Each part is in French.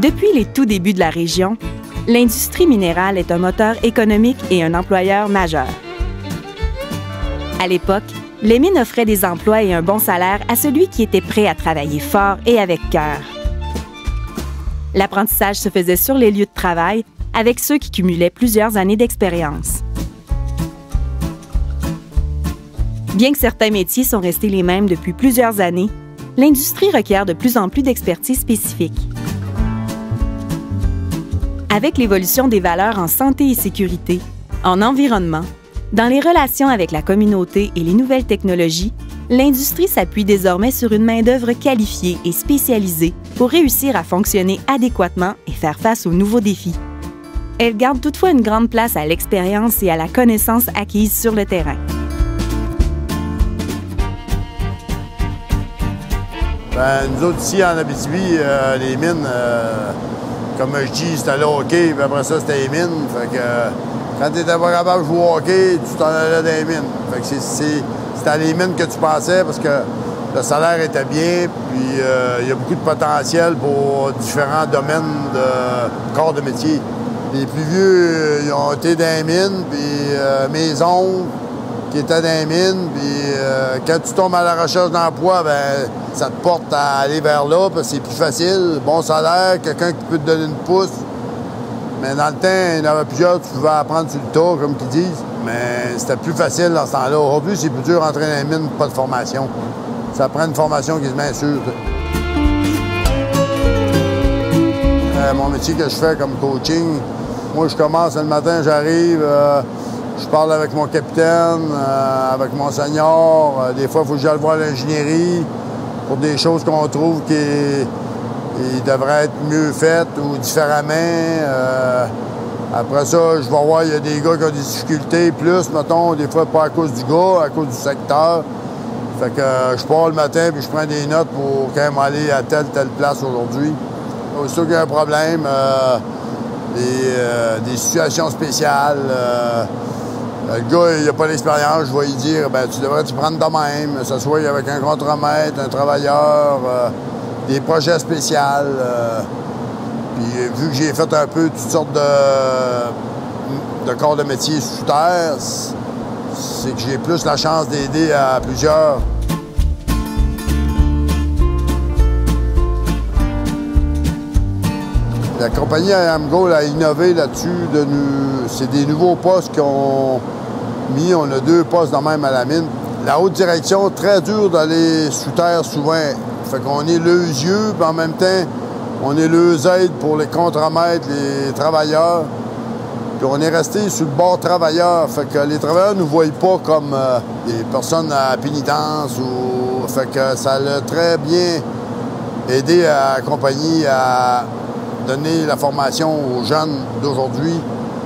Depuis les tout débuts de la région, l'industrie minérale est un moteur économique et un employeur majeur. À l'époque, les mines offraient des emplois et un bon salaire à celui qui était prêt à travailler fort et avec cœur. L'apprentissage se faisait sur les lieux de travail avec ceux qui cumulaient plusieurs années d'expérience. Bien que certains métiers sont restés les mêmes depuis plusieurs années, l'industrie requiert de plus en plus d'expertise spécifique. Avec l'évolution des valeurs en santé et sécurité, en environnement, dans les relations avec la communauté et les nouvelles technologies, l'industrie s'appuie désormais sur une main-d'œuvre qualifiée et spécialisée pour réussir à fonctionner adéquatement et faire face aux nouveaux défis. Elle garde toutefois une grande place à l'expérience et à la connaissance acquise sur le terrain. Nous autres ici en Abitibi, les mines, comme je dis, c'était le hockey, puis après ça, c'était les mines. Fait que, quand tu n'étais pas capable de jouer au hockey, tu t'en allais dans les mines. Fait que c'était à les mines que tu pensais parce que le salaire était bien, puis il y a beaucoup de potentiel pour différents domaines de corps de métier. Les plus vieux, ils ont été dans les mines, puis mes oncles qui étaient dans les mines, puis quand tu tombes à la recherche d'emploi, ben ça te porte à aller vers là, parce que c'est plus facile, bon salaire, quelqu'un qui peut te donner une pousse. Mais dans le temps, il y en avait plusieurs, tu pouvais apprendre sur le tas, comme qu'ils disent. Mais c'était plus facile dans ce temps-là. Aujourd'hui, c'est plus dur d'entrer dans les mines, pas de formation. Ça prend une formation qui se met sûre. Mon métier que je fais comme coaching, moi, je commence le matin, j'arrive, je parle avec mon capitaine, avec mon senior. Des fois, il faut que j'aille voir l'ingénierie pour des choses qu'on trouve qui devraient être mieux faites ou différemment. Après ça, je vais voir, il y a des gars qui ont des difficultés plus, mettons, des fois pas à cause du gars, à cause du secteur. Fait que je pars le matin puis je prends des notes pour quand même aller à telle place aujourd'hui. Aussitôt qu'il y a un problème, des situations spéciales. Le gars, il n'a pas d'expérience, je vais lui dire, ben tu devrais t'y prendre de même, que ce soit avec un contremaître, un travailleur, des projets spéciaux. Puis vu que j'ai fait un peu toutes sortes de corps de métier sous terre, c'est que j'ai plus la chance d'aider à plusieurs. La compagnie IAMGOLD a innové là-dessus. C'est des nouveaux postes qu'ils ont mis. On a 2 postes de même à la mine. La haute direction, très dur d'aller sous terre souvent. Fait qu'on est leurs yeux, puis en même temps, on est leurs aides pour les contremaîtres, les travailleurs. Puis on est resté sur le bord travailleur. Fait que les travailleurs ne nous voient pas comme des personnes à pénitence. Fait que ça a très bien aidé à la compagnie à donner la formation aux jeunes d'aujourd'hui,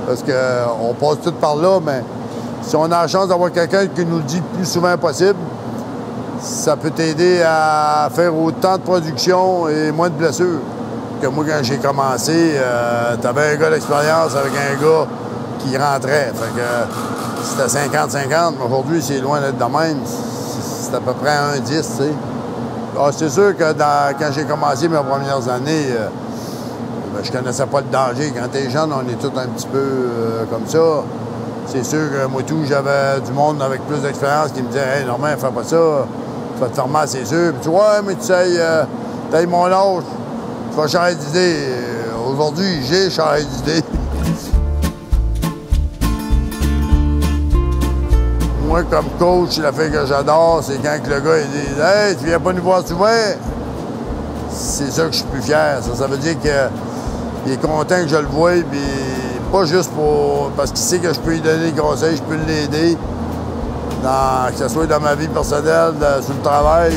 parce qu'on passe tout par là, mais si on a la chance d'avoir quelqu'un qui nous le dit le plus souvent possible, ça peut t'aider à faire autant de production et moins de blessures. Que moi, quand j'ai commencé, t'avais un gars d'expérience avec un gars qui rentrait. Fait que c'était 50-50, mais aujourd'hui, c'est loin d'être de même. C'est à peu près 1-10, tu sais. Ah, c'est sûr que quand j'ai commencé mes premières années, je connaissais pas le danger. Quand t'es jeune, on est tous un petit peu comme ça. C'est sûr que moi tout, j'avais du monde avec plus d'expérience qui me disait « Hey, Normand, fais pas ça, tu vas te faire mal, c'est sûr. » Puis tu vois, ouais, mais tu sais, t'as mon âge, tu vas changer d'idée. Aujourd'hui, j'ai changé d'idée. Moi, comme coach, la fille que j'adore, c'est quand le gars il dit « Hey, tu viens pas nous voir souvent? » C'est ça que je suis plus fier. Ça veut dire qu'il est content que je le voie, puis pas juste parce qu'il sait que je peux lui donner des conseils, je peux l'aider, que ce soit dans ma vie personnelle, sur le travail.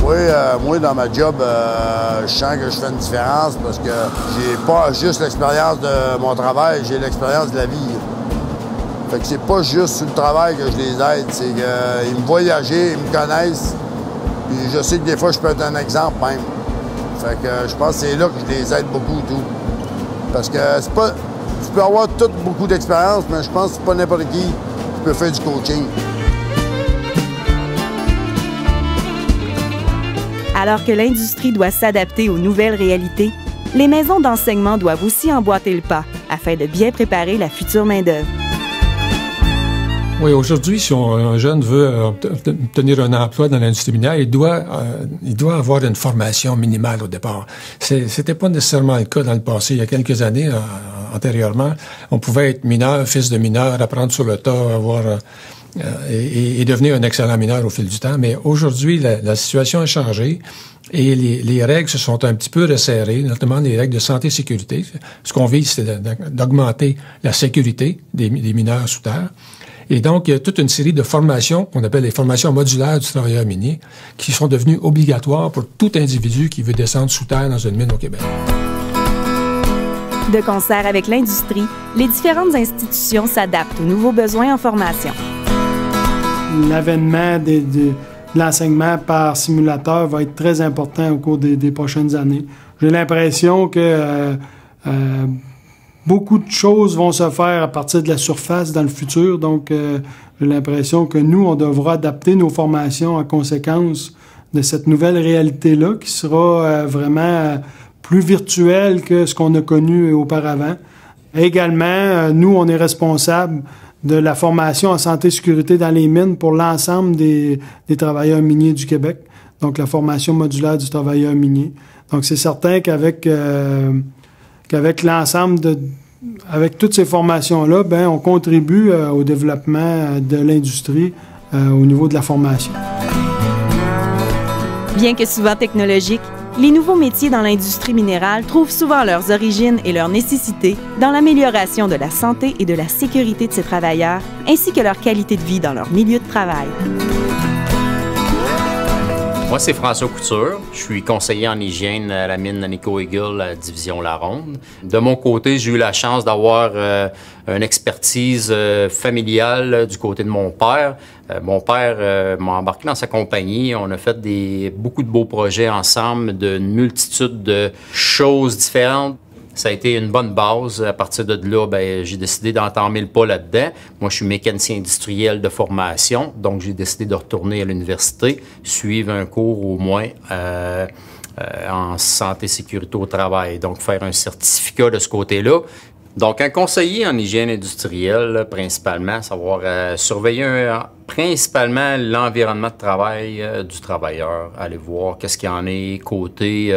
Oui, moi, dans ma job, je sens que je fais une différence parce que j'ai pas juste l'expérience de mon travail, j'ai l'expérience de la vie. Fait que c'est pas juste sur le travail que je les aide, c'est qu'ils me voyager, ils me connaissent. Puis je sais que des fois, je peux être un exemple même. Fait que je pense que c'est là que je les aide beaucoup et tout. Parce que c'est pas... Tu peux avoir beaucoup d'expérience, mais je pense que c'est pas n'importe qui peut faire du coaching. Alors que l'industrie doit s'adapter aux nouvelles réalités, les maisons d'enseignement doivent aussi emboîter le pas afin de bien préparer la future main-d'œuvre. Oui, aujourd'hui, si un jeune veut obtenir un emploi dans l'industrie minière, il doit avoir une formation minimale au départ. C'était pas nécessairement le cas dans le passé. Il y a quelques années, antérieurement, on pouvait être mineur, fils de mineur, apprendre sur le tas, et devenir un excellent mineur au fil du temps. Mais aujourd'hui, la situation a changé et les règles se sont un petit peu resserrées, notamment les règles de santé et sécurité. Ce qu'on vise, c'est d'augmenter la sécurité des mineurs sous terre. Et donc, il y a toute une série de formations qu'on appelle les formations modulaires du travailleur minier qui sont devenues obligatoires pour tout individu qui veut descendre sous terre dans une mine au Québec. De concert avec l'industrie, les différentes institutions s'adaptent aux nouveaux besoins en formation. L'avènement de l'enseignement par simulateur va être très important au cours des prochaines années. J'ai l'impression que beaucoup de choses vont se faire à partir de la surface dans le futur. Donc, j'ai l'impression que nous, on devra adapter nos formations en conséquence de cette nouvelle réalité-là qui sera vraiment plus virtuelle que ce qu'on a connu auparavant. Également, nous, on est responsable de la formation en santé et sécurité dans les mines pour l'ensemble des travailleurs miniers du Québec. Donc, la formation modulaire du travailleur minier. Donc, c'est certain qu'avec l'ensemble avec toutes ces formations-là, ben, on contribue au développement de l'industrie au niveau de la formation. Bien que souvent technologiques, les nouveaux métiers dans l'industrie minérale trouvent souvent leurs origines et leurs nécessités dans l'amélioration de la santé et de la sécurité de ces travailleurs, ainsi que leur qualité de vie dans leur milieu de travail. Moi, c'est François Couture. Je suis conseiller en hygiène à la mine Nanico Eagle, la division La Ronde. De mon côté, j'ai eu la chance d'avoir une expertise familiale du côté de mon père. Mon père m'a embarqué dans sa compagnie. On a fait beaucoup de beaux projets ensemble, d'une multitude de choses différentes. Ça a été une bonne base. À partir de là, j'ai décidé d'entamer le pas là-dedans. Moi, je suis mécanicien industriel de formation, donc j'ai décidé de retourner à l'université, suivre un cours au moins en santé et sécurité au travail, donc faire un certificat de ce côté-là. Donc, un conseiller en hygiène industrielle, principalement, savoir surveiller principalement l'environnement de travail du travailleur, aller voir qu'est-ce qu'il y en est côté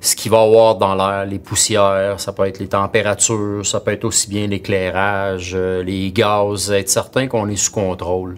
ce qu'il va y avoir dans l'air, les poussières, ça peut être les températures, ça peut être aussi bien l'éclairage, les gaz, être certain qu'on est sous contrôle.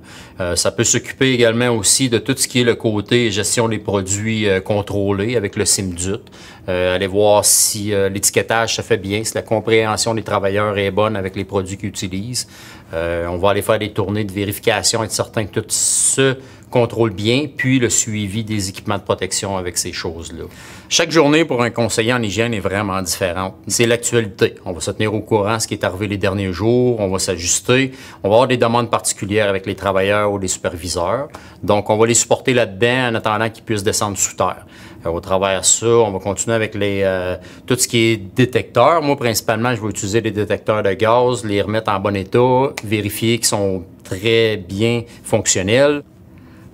Ça peut s'occuper également aussi de tout ce qui est le côté gestion des produits contrôlés avec le CIMDUT. Aller voir si l'étiquetage se fait bien, si la compréhension des travailleurs est bonne avec les produits qu'ils utilisent. On va aller faire des tournées de vérification, être certain que tout se contrôle bien, puis le suivi des équipements de protection avec ces choses-là. Chaque journée pour un conseiller en hygiène est vraiment différente. C'est l'actualité. On va se tenir au courant de ce qui est arrivé les derniers jours, on va s'ajuster, on va avoir des demandes particulières avec les travailleurs ou les superviseurs. Donc, on va les supporter là-dedans en attendant qu'ils puissent descendre sous terre. Au travers de ça, on va continuer avec tout ce qui est détecteurs. Moi, principalement, je vais utiliser des détecteurs de gaz, les remettre en bon état, vérifier qu'ils sont très bien fonctionnels.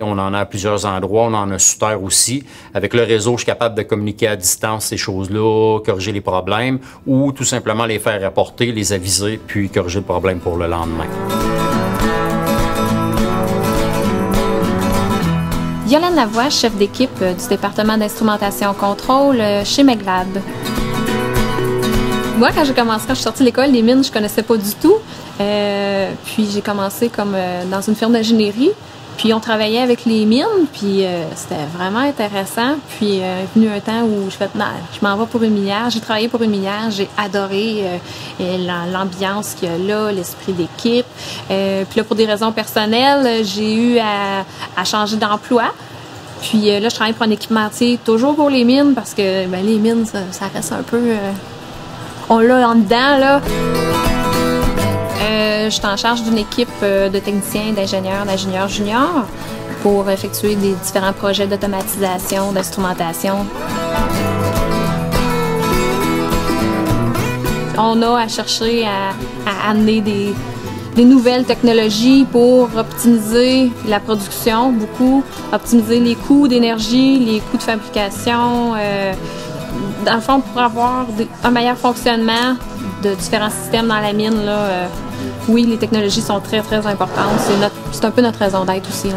On en a à plusieurs endroits, on en a sous terre aussi. Avec le réseau, je suis capable de communiquer à distance ces choses-là, corriger les problèmes ou tout simplement les faire rapporter, les aviser, puis corriger le problème pour le lendemain. Yolande Lavoie, chef d'équipe du département d'instrumentation contrôle chez Meglab. Moi, quand je suis sortie de l'école, les mines, je connaissais pas du tout. Puis j'ai commencé comme dans une firme d'ingénierie. Puis on travaillait avec les mines, puis c'était vraiment intéressant. Puis est venu un temps où je m'en vais pour une minière. J'ai travaillé pour une minière, j'ai adoré l'ambiance qu'il y a là, l'esprit d'équipe. Puis là, pour des raisons personnelles, j'ai eu à changer d'emploi. Puis là, je travaille pour un équipementier, toujours pour les mines, parce que les mines, ça reste un peu... on l'a en dedans, là. Je suis en charge d'une équipe de techniciens, d'ingénieurs juniors pour effectuer des différents projets d'automatisation, d'instrumentation. On a à chercher à amener des nouvelles technologies pour optimiser la production, beaucoup, optimiser les coûts d'énergie, les coûts de fabrication, dans le fond, pour avoir un meilleur fonctionnement de différents systèmes dans la mine, là, oui, les technologies sont très, très importantes. C'est un peu notre raison d'être aussi. Là.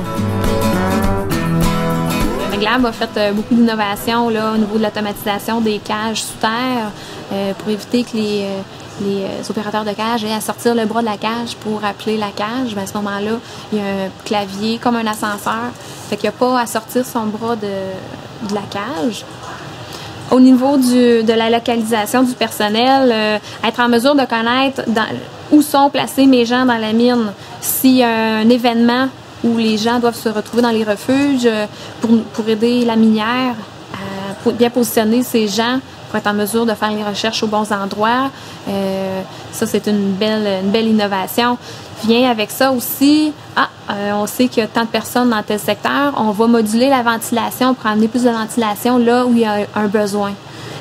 Meglab a fait beaucoup d'innovations au niveau de l'automatisation des cages sous terre pour éviter que les opérateurs de cage aient à sortir le bras de la cage pour appeler la cage. Bien, à ce moment-là, il y a un clavier comme un ascenseur. Fait qu'il n'y a pas à sortir son bras de la cage. Au niveau de la localisation du personnel, être en mesure de connaître où sont placés mes gens dans la mine, s'il y a un événement où les gens doivent se retrouver dans les refuges pour aider la minière à bien positionner ces gens pour être en mesure de faire les recherches aux bons endroits. Ça, c'est une belle innovation. Vient avec ça aussi, on sait qu'il y a tant de personnes dans tel secteur, on va moduler la ventilation pour amener plus de ventilation là où il y a un besoin.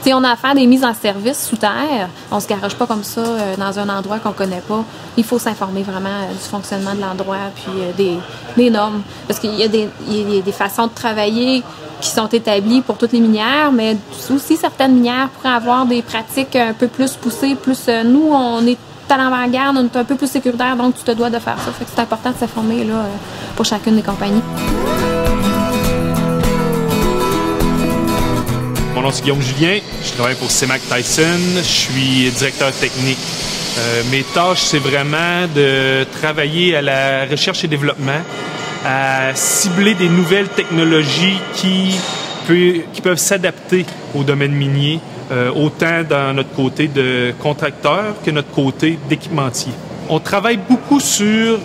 T'sais, on a à faire des mises en service sous terre, on se garoche pas comme ça dans un endroit qu'on connaît pas. Il faut s'informer vraiment du fonctionnement de l'endroit puis des normes. Parce qu'il y a des façons de travailler qui sont établies pour toutes les minières, mais aussi certaines minières pourraient avoir des pratiques un peu plus poussées. Nous, on est à l'avant-garde, on est un peu plus sécuritaire, donc tu te dois de faire ça. Fait que c'est important de s'informer là, pour chacune des compagnies. Mon nom c'est Guillaume Julien, je travaille pour CEMAC Tyson, je suis directeur technique. Mes tâches, c'est vraiment de travailler à la recherche et développement, à cibler des nouvelles technologies qui peuvent s'adapter au domaine minier, autant dans notre côté de contracteur que notre côté d'équipementier. On travaille beaucoup sur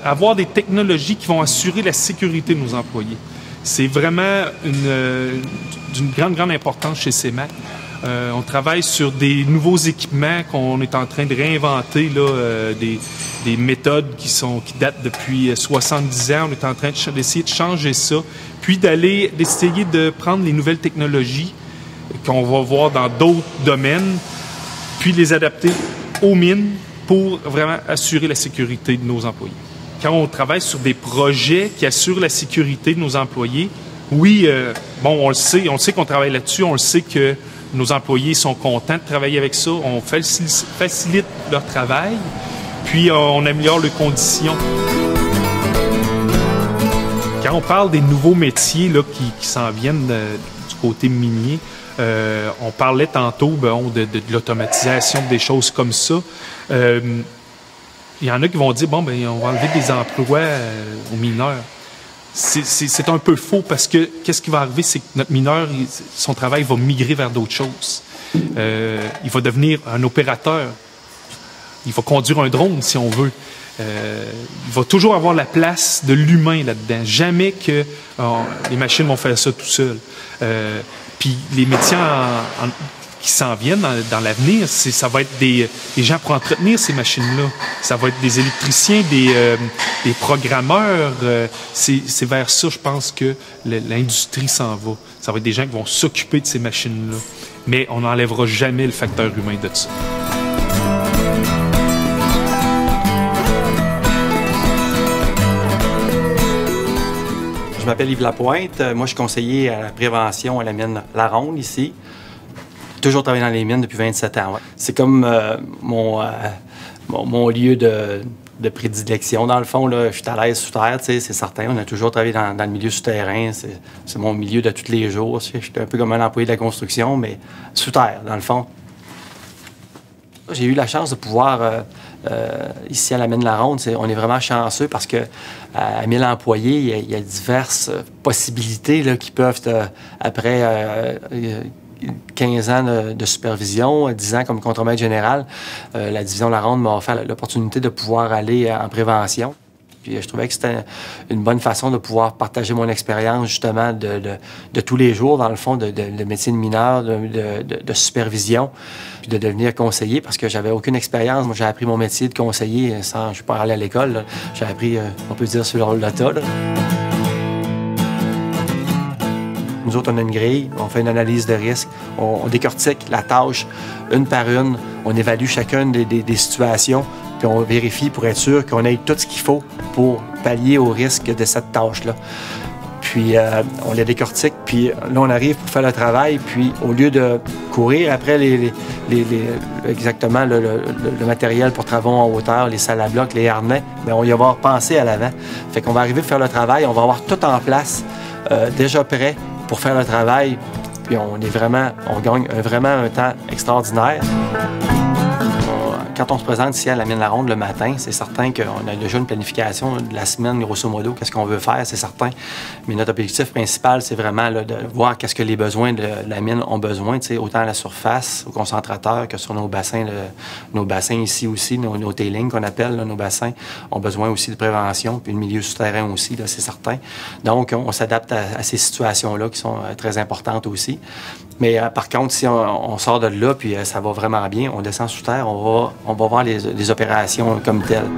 avoir des technologies qui vont assurer la sécurité de nos employés. C'est vraiment d'une grande importance chez CEMAC. On travaille sur des nouveaux équipements qu'on est en train de réinventer, là, des méthodes qui datent depuis 70 ans. On est en train d'essayer de changer ça, puis d'essayer de prendre les nouvelles technologies qu'on va voir dans d'autres domaines, puis les adapter aux mines pour vraiment assurer la sécurité de nos employés. Quand on travaille sur des projets qui assurent la sécurité de nos employés, oui, on le sait qu'on travaille là-dessus, on le sait que nos employés sont contents de travailler avec ça, on facilite leur travail, puis on améliore leurs conditions. Quand on parle des nouveaux métiers là, qui s'en viennent du côté minier, on parlait tantôt de l'automatisation, des choses comme ça. Il y en a qui vont dire, on va enlever des emplois aux mineurs. C'est un peu faux parce que qu'est-ce qui va arriver, c'est que notre mineur, son travail va migrer vers d'autres choses. Il va devenir un opérateur. Il va conduire un drone, si on veut. Il va toujours avoir la place de l'humain là-dedans. Jamais que les machines vont faire ça tout seul. Puis les métiers qui s'en viennent dans l'avenir, ça va être des gens pour entretenir ces machines-là. Ça va être des électriciens, des programmeurs. C'est vers ça, je pense, que l'industrie s'en va. Ça va être des gens qui vont s'occuper de ces machines-là. Mais on n'enlèvera jamais le facteur humain de ça. Je m'appelle Yves Lapointe. Moi, je suis conseiller à la prévention à la mine La Ronde, ici. Toujours travaillé dans les mines depuis 27 ans. Ouais. C'est comme mon lieu de prédilection, dans le fond. Là. Je suis à l'aise sous terre, c'est certain. On a toujours travaillé dans le milieu souterrain. C'est mon milieu de tous les jours. Je suis un peu comme un employé de la construction, mais sous terre, dans le fond. J'ai eu la chance de pouvoir, ici à la mine La Ronde, on est vraiment chanceux parce que à 1000 employés, il y a diverses possibilités là, qui peuvent, après 15 ans de supervision, 10 ans comme contremaître général, la division La Ronde m'a offert l'opportunité de pouvoir aller en prévention. Puis je trouvais que c'était une bonne façon de pouvoir partager mon expérience justement de tous les jours, dans le fond, de métier de mineur, de supervision, puis de devenir conseiller parce que j'avais aucune expérience. Moi, j'ai appris mon métier de conseiller sans, je suis pas allé à l'école. J'ai appris, on peut dire, sur le tas. nous autres, on a une grille, on fait une analyse de risque, on décortique la tâche une par une, on évalue chacune des situations, puis on vérifie pour être sûr qu'on ait tout ce qu'il faut pour pallier au risque de cette tâche-là. Puis on les décortique, puis là, on arrive pour faire le travail, puis au lieu de courir après exactement le matériel pour travaux en hauteur, les salles à bloc, les harnais, bien, on va y avoir pensé à l'avant. Fait qu'on va arriver à faire le travail, on va avoir tout en place, déjà prêt pour faire le travail, puis on gagne vraiment un temps extraordinaire. Quand on se présente ici à la Mine-la-Ronde le matin, c'est certain qu'on a déjà une planification de la semaine, grosso modo, qu'est-ce qu'on veut faire, c'est certain. Mais notre objectif principal, c'est vraiment là, de voir qu'est-ce que les besoins de la mine ont besoin, autant à la surface, au concentrateur, que sur nos bassins. Nos bassins ici aussi, nos tailings qu'on appelle, là, nos bassins, ont besoin aussi de prévention, puis le milieu souterrain aussi, c'est certain. Donc, on s'adapte à ces situations-là qui sont très importantes aussi. Mais par contre, si on sort de là, puis ça va vraiment bien, on descend sous terre, on va voir les opérations comme telles.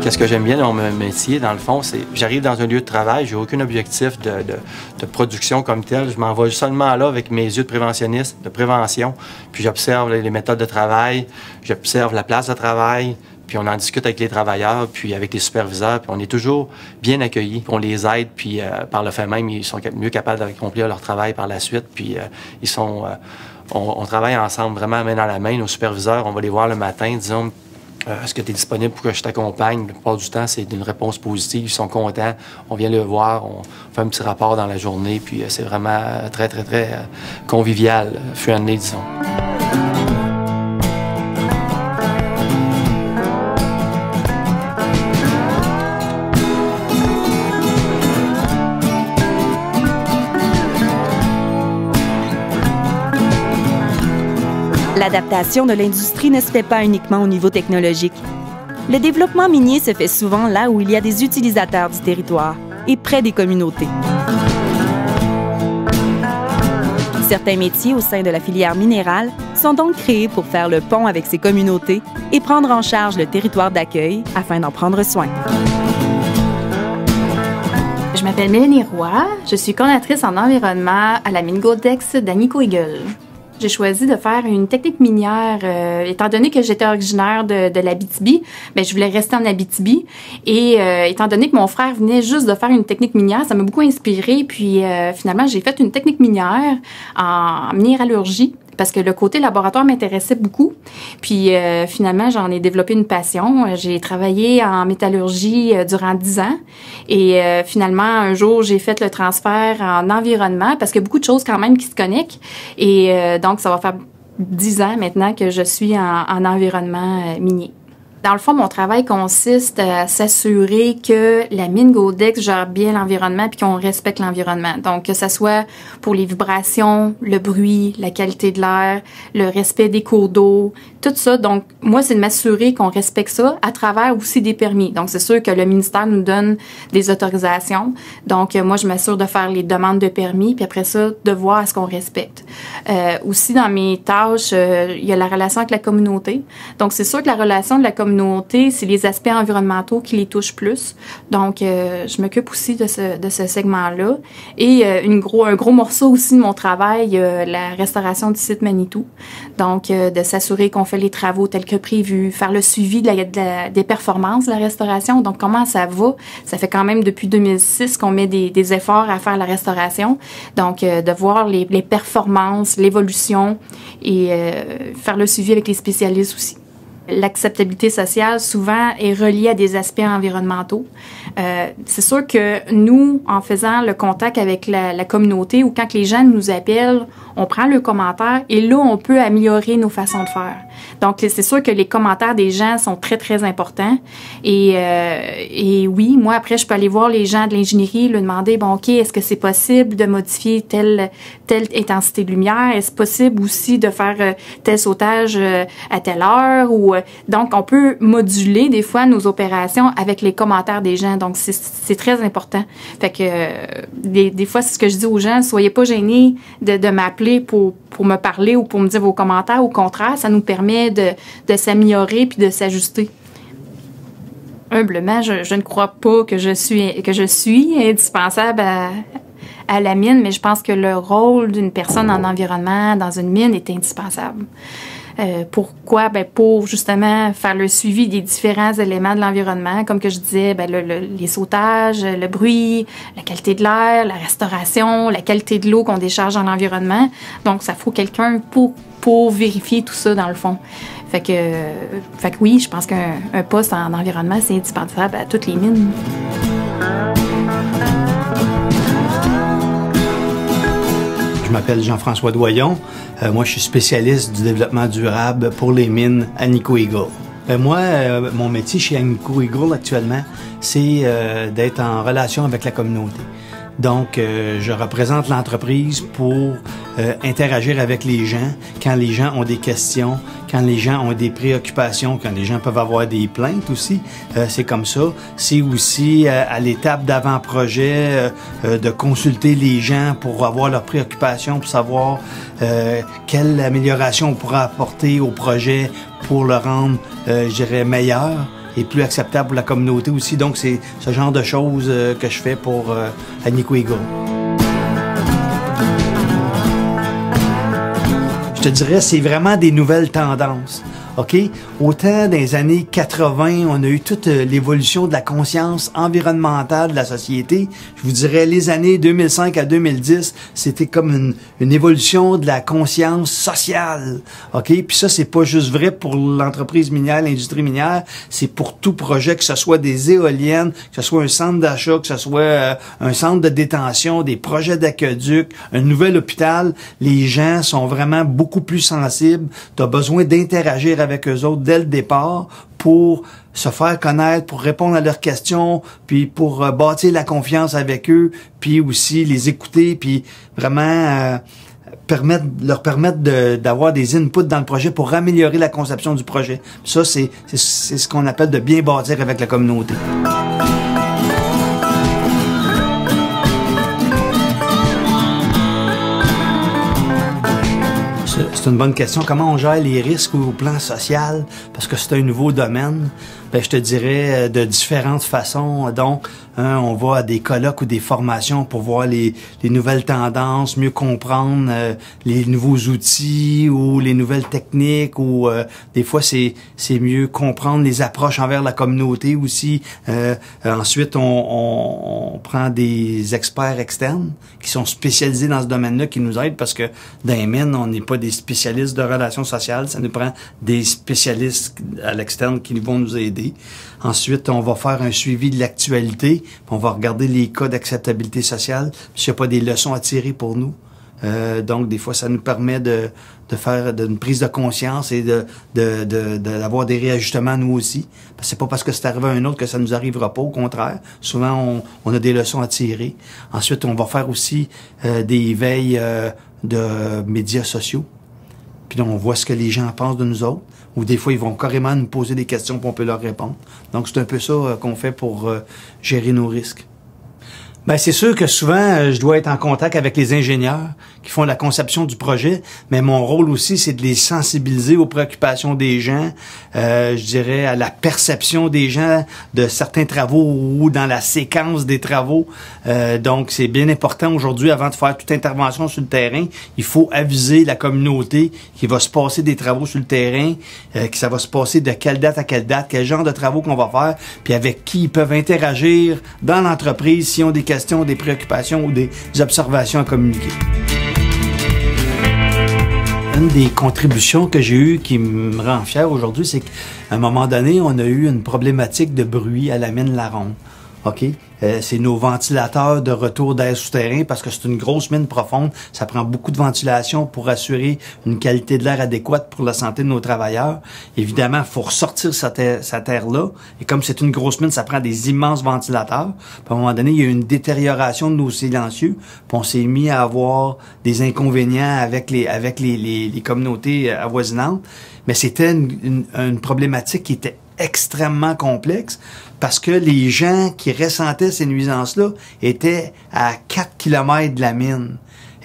Qu'est-ce que j'aime bien dans mon métier, dans le fond, c'est j'arrive dans un lieu de travail, j'ai aucun objectif de production comme tel. Je m'en vais seulement là avec mes yeux de préventionniste, de prévention, puis j'observe les méthodes de travail, j'observe la place de travail, puis on en discute avec les travailleurs, puis avec les superviseurs, puis on est toujours bien accueillis. On les aide, puis par le fait même, ils sont mieux capables d'accomplir leur travail par la suite, puis on travaille ensemble, vraiment main dans la main. Nos superviseurs, on va les voir le matin, disons, est-ce que tu es disponible pour que je t'accompagne? La plupart du temps, c'est une réponse positive. Ils sont contents. On vient le voir, on fait un petit rapport dans la journée, puis c'est vraiment très, très, très convivial, friendly, disons. L'adaptation de l'industrie ne se fait pas uniquement au niveau technologique. Le développement minier se fait souvent là où il y a des utilisateurs du territoire et près des communautés. Certains métiers au sein de la filière minérale sont donc créés pour faire le pont avec ces communautés et prendre en charge le territoire d'accueil afin d'en prendre soin. Je m'appelle Mélanie Roy, je suis coordinatrice en environnement à la mine Goldex d'Agnico Eagle. J'ai choisi de faire une technique minière, étant donné que j'étais originaire de l'Abitibi, bien, je voulais rester en Abitibi. Et étant donné que mon frère venait juste de faire une technique minière, ça m'a beaucoup inspirée. Puis finalement, j'ai fait une technique minière en minéralurgie, parce que le côté laboratoire m'intéressait beaucoup. Puis finalement, j'en ai développé une passion. J'ai travaillé en métallurgie durant 10 ans. Et finalement, un jour, j'ai fait le transfert en environnement parce qu'il y a beaucoup de choses quand même qui se connectent. Et donc, ça va faire 10 ans maintenant que je suis en environnement minier. Dans le fond, mon travail consiste à s'assurer que la mine Goldex gère bien l'environnement puis qu'on respecte l'environnement. Donc, que ce soit pour les vibrations, le bruit, la qualité de l'air, le respect des cours d'eau, tout ça. Donc, moi, c'est de m'assurer qu'on respecte ça à travers aussi des permis. Donc, c'est sûr que le ministère nous donne des autorisations. Donc, moi, je m'assure de faire les demandes de permis puis après ça, de voir à ce qu'on respecte. Aussi, dans mes tâches, il y a la relation avec la communauté. Donc, c'est sûr que la relation de la communauté, c'est les aspects environnementaux qui les touchent plus. Donc, je m'occupe aussi de ce segment-là. Et un gros morceau aussi de mon travail, la restauration du site Manitou. Donc, de s'assurer qu'on fait les travaux tels que prévus, faire le suivi des performances de la restauration. Donc, comment ça va? Ça fait quand même depuis 2006 qu'on met des efforts à faire la restauration. Donc, de voir les performances, l'évolution et faire le suivi avec les spécialistes aussi. L'acceptabilité sociale, souvent, est reliée à des aspects environnementaux. C'est sûr que nous, en faisant le contact avec la communauté ou quand les gens nous appellent, on prend le commentaire et là, on peut améliorer nos façons de faire. Donc, c'est sûr que les commentaires des gens sont très, très importants. Et oui, moi, après, je peux aller voir les gens de l'ingénierie, leur demander, bon, OK, est-ce que c'est possible de modifier telle intensité de lumière? Est-ce possible aussi de faire tel sautage à telle heure? Donc, on peut moduler des fois nos opérations avec les commentaires des gens. Donc, c'est très important. Fait que des fois, c'est ce que je dis aux gens, soyez pas gênés de m'appeler m'appeler pour me parler ou pour me dire vos commentaires. Au contraire, ça nous permet de s'améliorer puis de s'ajuster. Humblement, je ne crois pas que je suis indispensable à la mine, mais je pense que le rôle d'une personne en environnement, dans une mine, est indispensable. Pourquoi? Ben pour justement faire le suivi des différents éléments de l'environnement, comme que je disais, ben les sautages, le bruit, la qualité de l'air, la restauration, la qualité de l'eau qu'on décharge dans l'environnement. Donc, ça faut quelqu'un pour vérifier tout ça dans le fond. Fait que oui, je pense qu'un poste en environnement, c'est indispensable à toutes les mines. Je m'appelle Jean-François Doyon. Moi, je suis spécialiste du développement durable pour les mines Agnico Eagle. Moi, mon métier chez Agnico Eagle actuellement, c'est d'être en relation avec la communauté. Donc, je représente l'entreprise pour interagir avec les gens quand les gens ont des questions, quand les gens ont des préoccupations, quand les gens peuvent avoir des plaintes aussi. C'est comme ça. C'est aussi à l'étape d'avant-projet de consulter les gens pour avoir leurs préoccupations, pour savoir quelle amélioration on pourra apporter au projet pour le rendre, je dirais, meilleur et plus acceptable pour la communauté aussi. Donc, c'est ce genre de choses que je fais pour Agnico Eagle. Je te dirais, c'est vraiment des nouvelles tendances. OK? Autant dans les années 80, on a eu toute l'évolution de la conscience environnementale de la société. Je vous dirais, les années 2005 à 2010, c'était comme une évolution de la conscience sociale. OK? Puis ça, c'est pas juste vrai pour l'entreprise minière, l'industrie minière, c'est pour tout projet, que ce soit des éoliennes, que ce soit un centre d'achat, que ce soit un centre de détention, des projets d'aqueduc, un nouvel hôpital. Les gens sont vraiment beaucoup plus sensibles. Tu as besoin d'interagir avec eux autres dès le départ pour se faire connaître, pour répondre à leurs questions, puis pour bâtir la confiance avec eux, puis aussi les écouter, puis vraiment leur permettre d'avoir des inputs dans le projet pour améliorer la conception du projet. Ça, c'est ce qu'on appelle de bien bâtir avec la communauté. C'est une bonne question. Comment on gère les risques au plan social? Parce que c'est un nouveau domaine. Ben, je te dirais de différentes façons. Donc, on va à des colloques ou des formations pour voir les nouvelles tendances, mieux comprendre les nouveaux outils ou les nouvelles techniques. Ou des fois, c'est mieux comprendre les approches envers la communauté aussi. Ensuite, on prend des experts externes qui sont spécialisés dans ce domaine-là, qui nous aident parce que dans les mines, on n'est pas des spécialistes de relations sociales. Ça nous prend des spécialistes à l'externe qui vont nous aider. Ensuite, on va faire un suivi de l'actualité. On va regarder les cas d'acceptabilité sociale. S'il n'y a pas des leçons à tirer pour nous. Donc, des fois, ça nous permet de faire une prise de conscience et d'avoir des réajustements nous aussi. Parce que c'est pas parce que c'est arrivé à un autre que ça nous arrivera pas. Au contraire, souvent, on a des leçons à tirer. Ensuite, on va faire aussi des veilles de médias sociaux. Puis là, on voit ce que les gens pensent de nous autres. Ou des fois, ils vont carrément nous poser des questions puis on peut leur répondre. Donc, c'est un peu ça qu'on fait pour gérer nos risques. Ben, c'est sûr que souvent, je dois être en contact avec les ingénieurs qui font la conception du projet, mais mon rôle aussi, c'est de les sensibiliser aux préoccupations des gens, je dirais à la perception des gens de certains travaux ou dans la séquence des travaux. Donc, c'est bien important aujourd'hui, avant de faire toute intervention sur le terrain, il faut aviser la communauté qu'il va se passer des travaux sur le terrain, que ça va se passer de quelle date à quelle date, quel genre de travaux qu'on va faire, puis avec qui ils peuvent interagir dans l'entreprise s'ils ont des questions, des préoccupations ou des observations à communiquer. Une des contributions que j'ai eues qui me rend fier aujourd'hui, c'est qu'à un moment donné, on a eu une problématique de bruit à la mine La Ronde. OK? C'est nos ventilateurs de retour d'air souterrain parce que c'est une grosse mine profonde. Ça prend beaucoup de ventilation pour assurer une qualité de l'air adéquate pour la santé de nos travailleurs. Évidemment, il faut ressortir cette air-là. Et comme c'est une grosse mine, ça prend des immenses ventilateurs. Puis à un moment donné, il y a eu une détérioration de nos silencieux. Puis on s'est mis à avoir des inconvénients avec les communautés avoisinantes. Mais c'était une problématique qui était extrêmement complexe parce que les gens qui ressentaient ces nuisances-là étaient à 4 km de la mine.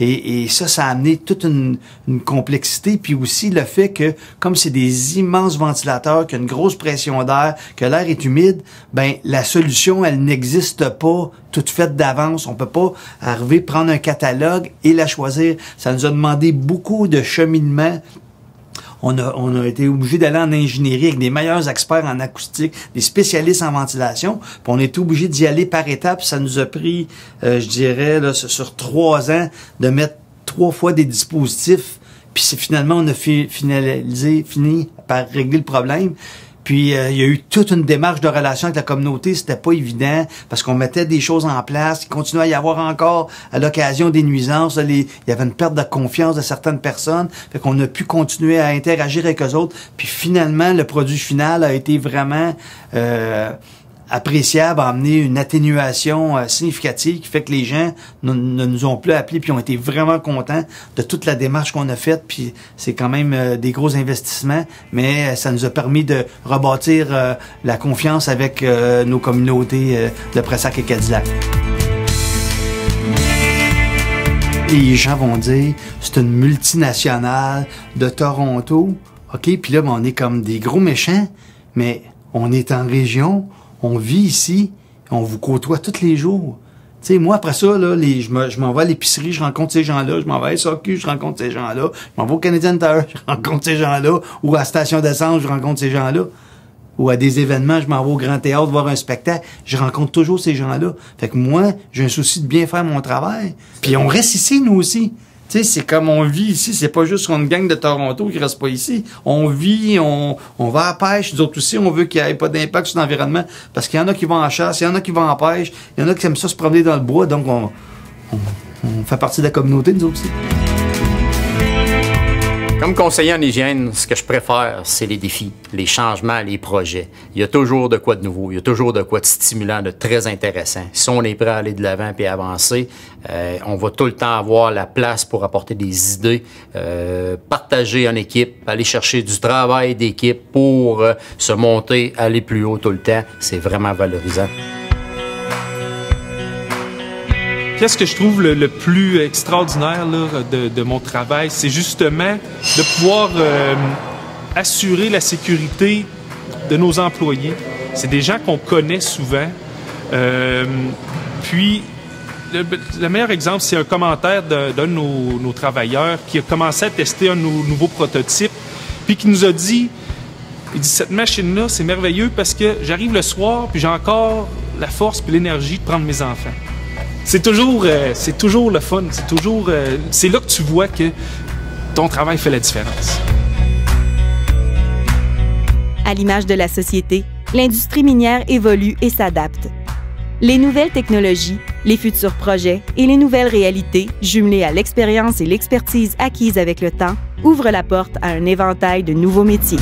Et ça a amené toute une complexité, puis aussi le fait que, comme c'est des immenses ventilateurs, qu'il y a une grosse pression d'air, que l'air est humide, ben la solution, elle n'existe pas toute faite d'avance. On peut pas arriver, prendre un catalogue et la choisir. Ça nous a demandé beaucoup de cheminement. On a été obligé d'aller en ingénierie avec des meilleurs experts en acoustique, des spécialistes en ventilation. Puis on a été obligé d'y aller par étapes. Ça nous a pris, je dirais, là, sur 3 ans, de mettre 3 fois des dispositifs. Puis finalement, on a fini par régler le problème. Puis il y a eu toute une démarche de relation avec la communauté, c'était pas évident parce qu'on mettait des choses en place, il continuait à y avoir encore à l'occasion des nuisances, il y avait une perte de confiance de certaines personnes, fait qu'on a pu continuer à interagir avec eux autres. Puis finalement, le produit final a été vraiment appréciable, a amené une atténuation significative qui fait que les gens ne nous ont plus appelés puis ont été vraiment contents de toute la démarche qu'on a faite. Puis c'est quand même des gros investissements, mais ça nous a permis de rebâtir la confiance avec nos communautés de Pressac et Cadillac. Les gens vont dire c'est une multinationale de Toronto, ok, puis là ben, on est comme des gros méchants, mais on est en région. On vit ici, on vous côtoie tous les jours. Tu sais, moi, après ça, là, je m'en vais à l'épicerie, je rencontre ces gens-là, je m'en vais à SAQ, je rencontre ces gens-là, je m'en vais au Canadian Tire, je rencontre ces gens-là, ou à la station d'essence, je rencontre ces gens-là, ou à des événements, je m'en vais au Grand Théâtre voir un spectacle, je rencontre toujours ces gens-là. Fait que moi, j'ai un souci de bien faire mon travail. Puis on reste ici, nous aussi. Tu sais, c'est comme on vit ici, c'est pas juste une gang de Toronto qui reste pas ici. On vit, on va à la pêche, nous autres aussi, on veut qu'il n'y ait pas d'impact sur l'environnement, parce qu'il y en a qui vont en chasse, il y en a qui vont en pêche, il y en a qui aiment ça se promener dans le bois, donc on fait partie de la communauté, nous autres aussi. Comme conseiller en hygiène, ce que je préfère, c'est les défis, les changements, les projets. Il y a toujours de quoi de nouveau, il y a toujours de quoi de stimulant, de très intéressant. Si on est prêt à aller de l'avant et avancer, on va tout le temps avoir la place pour apporter des idées, partager en équipe, aller chercher du travail d'équipe pour se monter, aller plus haut tout le temps. C'est vraiment valorisant. Qu'est-ce que je trouve le plus extraordinaire là, de mon travail? C'est justement de pouvoir assurer la sécurité de nos employés. C'est des gens qu'on connaît souvent. Puis, le meilleur exemple, c'est un commentaire d'un de nos travailleurs qui a commencé à tester un de nos nouveaux prototypes, puis qui nous a dit, il dit, cette machine-là, c'est merveilleux parce que j'arrive le soir, puis j'ai encore la force et l'énergie de prendre mes enfants. C'est toujours le fun, c'est là que tu vois que ton travail fait la différence. À l'image de la société, l'industrie minière évolue et s'adapte. Les nouvelles technologies, les futurs projets et les nouvelles réalités, jumelées à l'expérience et l'expertise acquises avec le temps, ouvrent la porte à un éventail de nouveaux métiers.